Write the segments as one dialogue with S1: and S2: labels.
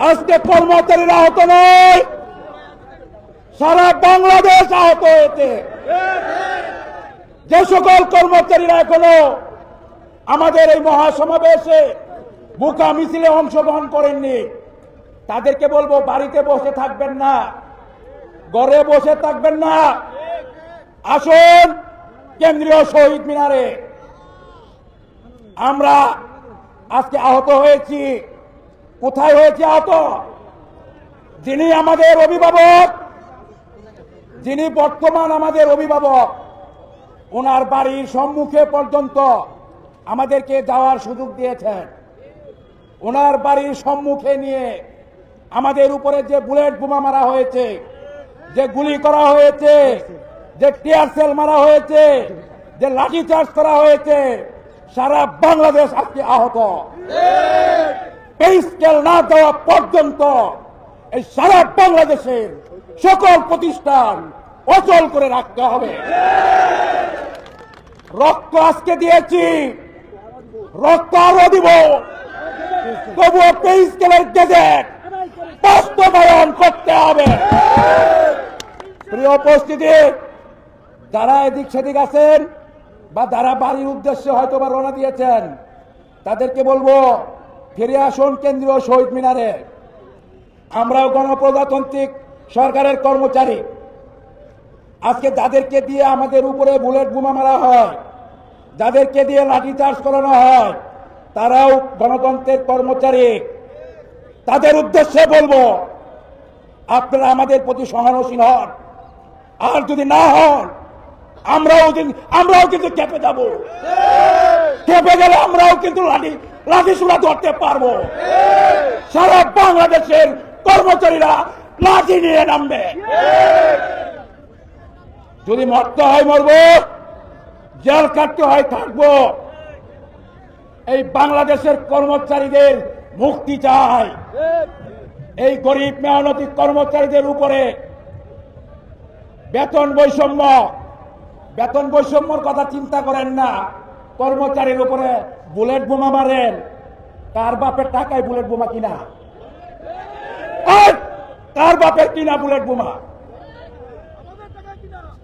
S1: আজকে কর্মচারীরা আহত নয়, সারা বাংলাদেশ আহত হয়েছে। যে সকল কর্মচারীরা এখনো আমাদের এই মহাসমাবেশে বুকা মিছিলে অংশগ্রহণ করেননি, তাদেরকে বলবো বাড়িতে বসে থাকবেন না, ঘরে বসে থাকবেন না, আসুন কেন্দ্রীয় শহীদ মিনারে। আমরা আজকে আহত হয়েছি। কোথায় হয়েছে আহত? যিনি আমাদের অভিভাবক, যিনি বর্তমান আমাদের অভিভাবক, ওনার বাড়ির সম্মুখে পর্যন্ত আমাদেরকে যাওয়ার সুযোগ দিয়েছেন। ওনার বাড়ির সম্মুখে নিয়ে আমাদের উপরে যে বুলেট বোমা মারা হয়েছে, যে গুলি করা হয়েছে, যে টিয়ার সেল মারা হয়েছে, যে লাঠি চার্জ করা হয়েছে, সারা বাংলাদেশ আজকে আহত। পে স্কেল না দেওয়া পর্যন্ত এই সারা বাংলাদেশের সকল প্রতিষ্ঠান অচল করে রাখতে হবে। রক্ত আজকে দিয়েছি, রক্ত আরো দিব, তবুও পে স্কেলের গেজেট বাস্তবায়ন করতে হবে। প্রিয় উপস্থিতি, যারা এদিক সেদিক আছেন বা যারা বাড়ির উদ্দেশ্যে হয়তো বা রওনা দিয়েছেন, তাদেরকে বলবো ফিরে আসুন কেন্দ্রীয় শহীদ মিনারে। আমরাও গণপ্রজাতান্ত্রিক সরকারের কর্মচারী। আজকে যাদেরকে দিয়ে আমাদের উপরে বুলেট বোমা মারা হয়, যাদেরকে দিয়ে লাঠিচার্জ করানো হয়, তারাও গণতন্ত্রের কর্মচারী। তাদের উদ্দেশ্যে বলবো আপনারা আমাদের প্রতি সহানুশীল হন, আর যদি না হন আমরাও কিন্তু কেঁপে যাব। কেঁপে গেলে আমরাও কিন্তু লাঠি সুরা ধরতে পারবো। সারা বাংলাদেশের কর্মচারীরা লাঠি নিয়ে নামবে। যদি মরতে হয় মরবো, জেল কাটতে হয় থাকবো। এই বাংলাদেশের কর্মচারীদের মুক্তি চাই। এই গরিব মেহনতি কর্মচারীদের উপরে বেতন বৈষম্যর কথা চিন্তা করেন না। কর্মচারীর উপরে বুলেট বোমা মারেন, কার বাপের টাকায় বুলেট বোমা কিনা? কার বাপের কিনা বুলেট বোমা?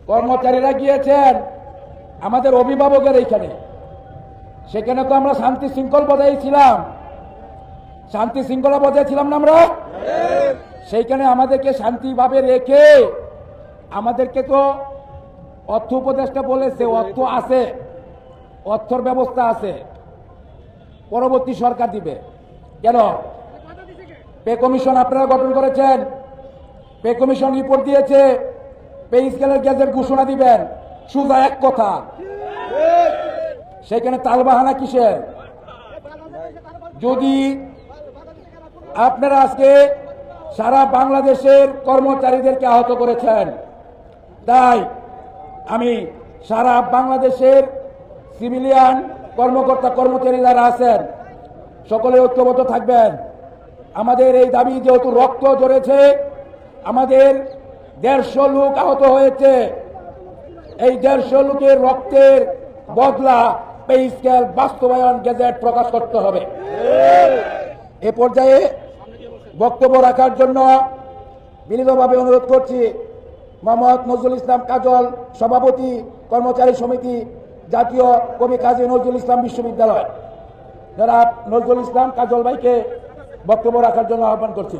S1: কর্মচারীরা গিয়েছেন আমাদের অভিভাবকের এইখানে, সেখানে তো আমরা শান্তি শৃঙ্খলা বজায় ছিলাম, শান্তি শৃঙ্খলা বজায় ছিলাম না আমরা? সেইখানে আমাদেরকে শান্তিভাবে রেখে আমাদেরকে তো অর্থ উপদেষ্টা বলেছে অর্থ আছে, অর্থর ব্যবস্থা আছে, পরবর্তী সরকার দিবে। কেন? পে কমিশন আপনারা গঠন করেছেন, পে কমিশন রিপোর্ট দিয়েছে, পে স্কেলের গেজেট ঘোষণা দিবেন। সোজা এক কথা, সেখানে তালবাহানা কিসের? যদি আপনারা আজকে সারা বাংলাদেশের কর্মচারীদেরকে আহত করেছেন, তাই আমি সারা বাংলাদেশের সিভিলিয়ান কর্মকর্তা কর্মচারী যারা আছেন সকলে ঐক্যবদ্ধ থাকবেন। আমাদের এই দাবি, যেহেতু রক্ত ঝরেছে, আমাদের 150 লোক আহত হয়েছে, এই 150 লোকের রক্তের বদলা পে স্কেল বাস্তবায়ন গেজেট প্রকাশ করতে হবে। এ পর্যায়ে বক্তব্য রাখার জন্য বিনীতভাবে অনুরোধ করছি মোহাম্মদ নজরুল ইসলাম কাজল, সভাপতি কর্মচারী সমিতি, জাতীয় কবি কাজী নজরুল ইসলাম বিশ্ববিদ্যালয়। জনাব নজরুল ইসলাম কাজল ভাইকে বক্তব্য রাখার জন্য আহ্বান করছি।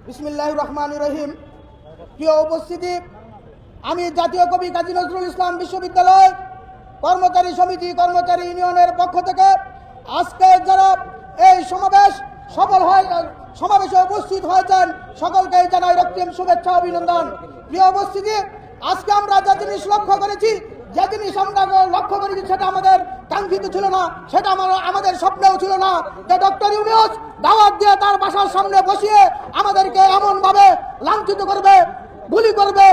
S2: বিসমিল্লাহির রহমানির রহিম। প্রিয় উপস্থিতি, আমি জাতীয় কবি কাজী নজরুল ইসলাম বিশ্ববিদ্যালয় কর্মচারী সমিতি, কর্মচারী ইউনিয়নের পক্ষ থেকে আজকে যারা এই সমাবেশে উপস্থিত হয়েছেন সকলকে জানাই রক্তিম শুভেচ্ছা, অভিনন্দন। প্রিয় উপস্থিতি, আজকে আমরা যে জিনিস লক্ষ্য করেছি, যে জিনিস আমরা লক্ষ্য করেছি সেটা আমাদের কাঙ্ক্ষিত ছিল না, সেটা আমাদের স্বপ্নেও ছিল না যে ডক্টর ইউনূস দাওয়াত দিয়ে তার বাসার সামনে বসিয়ে আমাদেরকে এমন ভাবে লাঞ্ছিত করবে, গুলি করবে,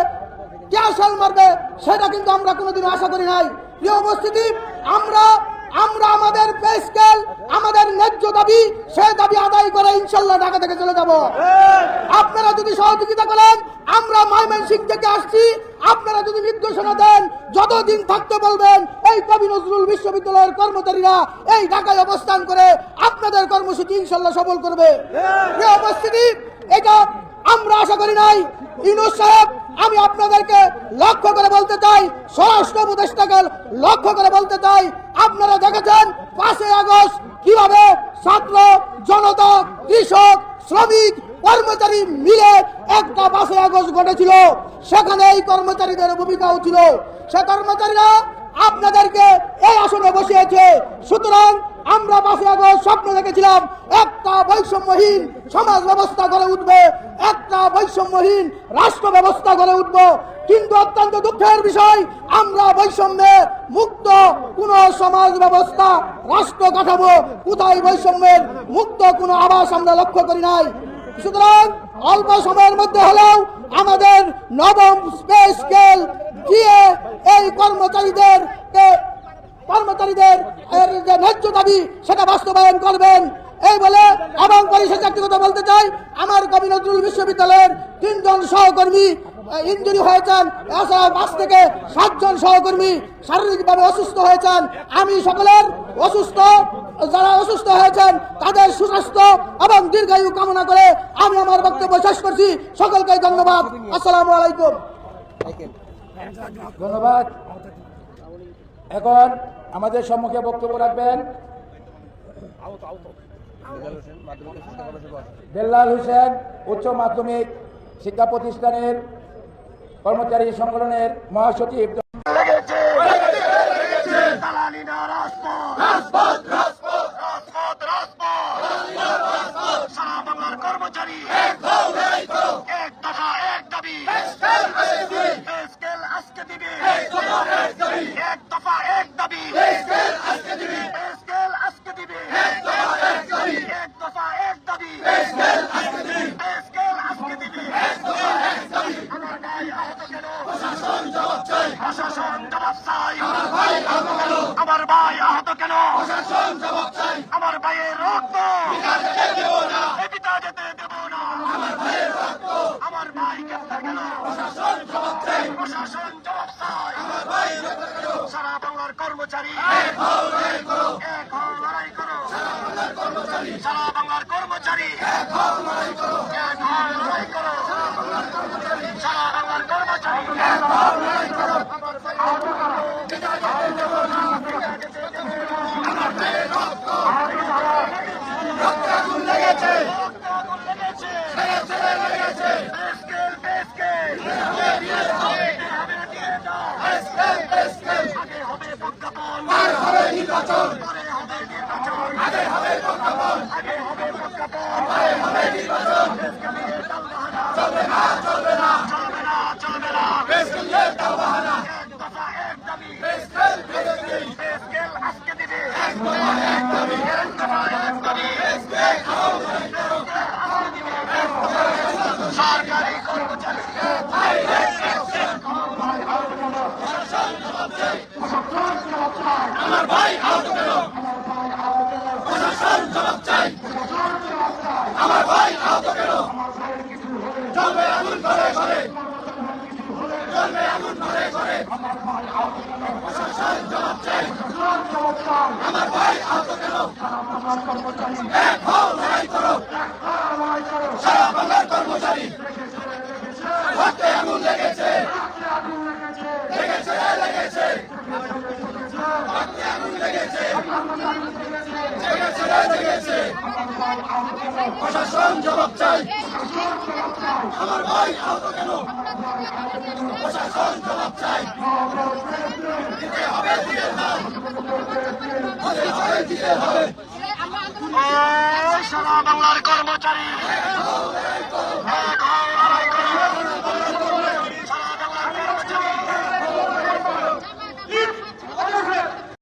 S2: গ্যাস মারবে, সেটা কিন্তু আমরা কোনোদিনও আশা করি নাই। প্রিয় উপস্থিতি, আমরা আমাদের পে স্কেল, আমাদের ন্যায্য দাবি, সেই দাবি আদায় করে ইনশাল্লাহ ঢাকা থেকে চলে যাব। আপনারা যদি সহযোগিতা করেন, আমরা ময়মনসিংহ থেকে আসছি, আপনারা যদি নির্দেশনা দেন, যতদিন থাকতে বলবেন, এই কবি নজরুল বিশ্ববিদ্যালয়ের কর্মচারীরা এই ঢাকায় অবস্থান করে আপনাদের কর্মসূচি কর্মসূচি ইনশাল্লাহ সফল করবে। প্রিয় উপস্থিতি, এটা আমরা আশা করি নাই। ইউনূস সাহেব, আমি আপনাদেরকে লক্ষ্য করে বলতে চাই, স্বরাষ্ট্র উপদেষ্টাকে লক্ষ্য করে বলতে চাই, আপনারা দেখেছেন 5ই আগস্ট কিভাবে ছাত্র জনতা, কৃষক, শ্রমিক, কর্মচারী মিলে একটা 5ই আগস্ট ঘটেছিল। সেখানে এই কর্মচারীদের ভূমিকাও ছিল। সে কর্মচারীরা আপনাদেরকে এই আসনে বসিয়েছে। সুতরাং আমরা 5ই আগস্ট স্বপ্ন দেখেছিলাম একটা বৈষম্যহীন সমাজ ব্যবস্থা গড়ে উঠবে, একটা বৈষম্যহীন রাষ্ট্র ব্যবস্থা গড়ে উঠবে। কিন্তু অত্যন্ত দুঃখের বিষয়, আমরা বৈষম্যে মুক্ত কোন সমাজ ব্যবস্থা, রাষ্ট্র কাঠামো, কোথায় বৈষম্যের মুক্ত কোন আভাস আমরা লক্ষ্য করি নাই। সুতরাং অল্প সময়ের মধ্যে হলেও আমাদের নবম পে স্কেল দিয়ে এই কর্মচারীদের এর যে ন্যায্য দাবি সেটা বাস্তবায়ন করবেন এই বলে, এবং পরিশেষে একটি কথা বলতে চাই, আমার কবি নজরুল বিশ্ববিদ্যালয়ের 3 জন সহকর্মী ইনজুরি হয়েছেন, এছাড়া 5 থেকে 7 জন সহকর্মী শারীরিকভাবে অসুস্থ হয়েছেন। আমি সকলের যারা অসুস্থ হয়েছেন তাদের সুস্বাস্থ্য এবং দীর্ঘায়ু কামনা করে আমি আমার বক্তব্য শেষ করছি। সকলকে ধন্যবাদ। আসসালামু আলাইকুম।
S1: ধন্যবাদ। এখন আমাদের সম্মুখে বক্তব্য রাখবেন বেল্লাল হোসেন, উচ্চ মাধ্যমিক শিক্ষা প্রতিষ্ঠানের কর্মচারী সংগঠনের মহাসচিব।
S3: কর্মচারী এক দফা এক দাবি আজকে দিবে, এক দফা এক দাবি আজকে দিবে, আজকে দিবে, এক দফা এক দাবি আজকে দিবে। আমার ভাই আহত কেন? প্রশাসন জবাব চাই, প্রশাসন জবাব চাই। আমার ভাই আহত কেন? প্রশাসন জবাব চাই। আমার ভাইয়ের রক্ত পিতা যেতে দেব না। আমার ভাইয়ের রক্ত, আমার ভাই গ্রেফতার কেন? প্রশাসন জবাব চাই, প্রশাসন জবাব চাই। আমার ভাইয়ের রক্ত কেন? সারা বাংলার কর্মচারী এক হও লড়াই করো, এক হও লড়াই করো। সারা বাংলার কর্মচারী, সারা বাংলার কর্মচারী এক হও লড়াই করো, এক হও লড়াই করো। সারা বাংলার কর্মচারী, সারা বাংলার কর্মচারী এক হও লড়াই করো। আমার ভাই আহত কেন? পিতা যেতে দেব না, পিতা যেতে দেব না। আমার ভাইয়ের রক্ত আগুন লেগেছে, আগে হবে প্রজ্ঞাপন, পরে হবে নির্বাচন, পরে হবে নির্বাচন, আগে হবে প্রজ্ঞাপন, আগে হবে প্রজ্ঞাপন, পরে হবে নির্বাচন। চলবে না, চলবে না, চলবে না, চলবে না। এক দফা এক দাবি আজকে দিবে, এক দফা এক দাবি, এক দফা এক দাবি সরকারি কর্মচারী আমার ভাই আহত কেন? প্রশাসন জবাব চাই, আমার ভাই আহত কেন? চলবে আগুন ঘরে ঘরে, চলবে আগুন ঘরে ঘরে। প্রশাসন জবাব চাই, আমার ভাই আহত কেন? এক হও লড়াই করো, সারা বাংলার কর্মচারী হাতে আগুন লেগেছে, লেগেছে, লেগেছে, হাতে আগুন লেগেছে, লেগেছে, লেগেছে। প্রশাসন জবাব চাই, আমার ভাই আহত কেন? প্রশাসন জবাব চাই, দিতে হবে, দিতে হবে, দিতে হবে। সারা বাংলার কর্মচারী